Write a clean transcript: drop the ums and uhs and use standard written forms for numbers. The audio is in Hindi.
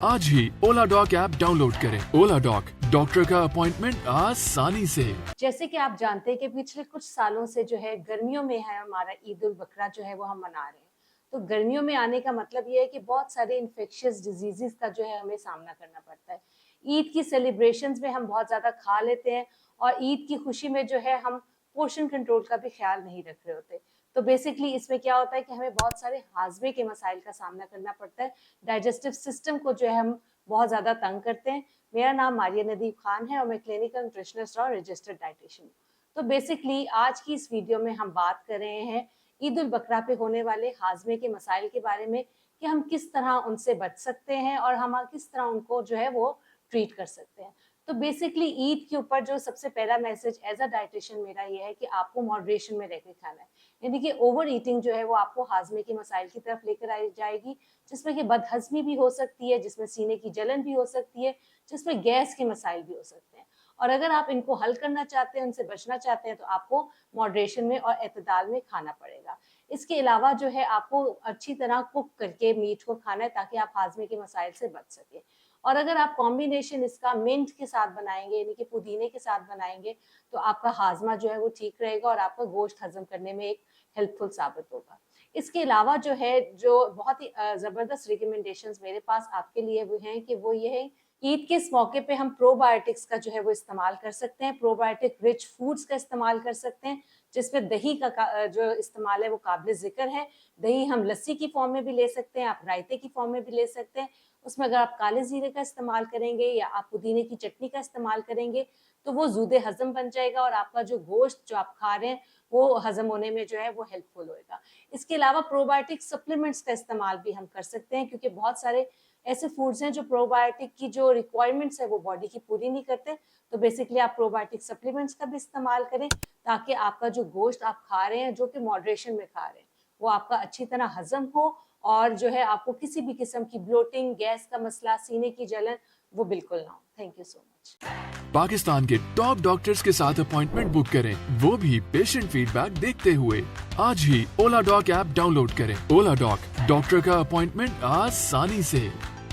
आज ही ओला डॉक ऐप डाउनलोड करें। ओला डॉक, डॉक्टर का अपॉइंटमेंट आसानी से। जैसे कि आप जानते हैं कि पिछले कुछ सालों से जो है गर्मियों में है हमारा ईद उल बकरा जो है वो हम मना रहे हैं। तो गर्मियों में आने का मतलब ये है कि बहुत सारे इन्फेक्शियस डिजीजेस का जो है हमें सामना करना पड़ता है। ईद की सेलिब्रेशंस में हम बहुत ज़्यादा खा लेते हैं और ईद की खुशी में जो है हम पोर्शन कंट्रोल का भी ख्याल नहीं रख रहे होते। तो बेसिकली इसमें क्या होता है कि हमें बहुत सारे हाजमे के मसाइल का सामना करना पड़ता है। डाइजेस्टिव सिस्टम को जो है हम बहुत ज़्यादा तंग करते हैं। मेरा नाम मारिया नदीम खान है और मैं क्लिनिकल न्यूट्रिशनिस्ट और रजिस्टर्ड डाइटिशियन हूँ। तो बेसिकली आज की इस वीडियो में हम बात कर रहे हैं ईद उल बकरा पे होने वाले हाजमे के मसाइल के बारे में कि हम किस तरह उनसे बच सकते हैं और हम किस तरह उनको जो है वो ट्रीट कर सकते हैं। तो बेसिकली ईद के ऊपर जो सबसे पहला मैसेज एज अ डाइटिशियन मेरा ये है कि आपको मॉडरेशन में रहकर खाना है। यानी कि ओवर ईटिंग जो है वो आपको हाजमे के मसाइल की तरफ लेकर आई जाएगी, जिसमें कि बदहजमी भी हो सकती है, जिसमें सीने की जलन भी हो सकती है, जिसमें गैस के मसाइल भी हो सकते हैं। और अगर आप इनको हल करना चाहते हैं, उनसे बचना चाहते हैं, तो आपको मॉडरेशन में और एतदाल में खाना पड़ेगा। इसके अलावा जो है आपको अच्छी तरह कुक करके मीट को खाना है ताकि आप हाजमे के मसाइल से बच सकें। और अगर आप कॉम्बिनेशन इसका मिंट के साथ बनाएंगे यानी कि पुदीने के साथ बनाएंगे तो आपका हाजमा जो है वो ठीक रहेगा और आपका गोश्त हजम करने में एक हेल्पफुल साबित होगा। इसके अलावा जो है जो बहुत ही ज़बरदस्त रिकमेंडेशंस मेरे पास आपके लिए वो हैं कि वो ये है ईद के इस मौके पे हम प्रोबायोटिक्स का जो है वो इस्तेमाल कर सकते हैं। प्रोबायोटिक रिच फूड्स का इस्तेमाल कर सकते हैं, जिसमें दही का जो इस्तेमाल है वो काबिल ज़िक्र है। दही हम लस्सी की फॉर्म में भी ले सकते हैं, आप रायते की फॉर्म में भी ले सकते हैं। उसमें अगर आप काले ज़ीरे का इस्तेमाल करेंगे या आप पुदीने की चटनी का इस्तेमाल करेंगे तो वो ज़ूदे हज़म बन जाएगा और आपका जो गोश्त जो आप खा रहे हैं वो हज़म होने में जो है वो हेल्पफुल होएगा। इसके अलावा प्रोबायोटिक सप्लीमेंट्स का इस्तेमाल भी हम कर सकते हैं क्योंकि बहुत सारे ऐसे फूड्स हैं जो प्रोबायोटिक की जो रिक्वायरमेंट्स है वो बॉडी की पूरी नहीं करते। तो बेसिकली आप प्रोबायोटिक सप्लीमेंट्स का भी इस्तेमाल करें ताकि आपका जो गोश्त आप खा रहे हैं, जो कि मॉडरेशन में खा रहे हैं, वो आपका अच्छी तरह हज़म हो और जो है आपको किसी भी किस्म की ब्लोटिंग, गैस का मसला, सीने की जलन वो बिल्कुल ना हो। Thank you so much. Pakistan के टॉप डॉक्टर्स के साथ अपॉइंटमेंट बुक करें, वो भी पेशेंट फीडबैक देखते हुए। आज ही ओला डॉक ऐप डाउनलोड करें। ओला डॉक, डॉक्टर का अपॉइंटमेंट आसानी से।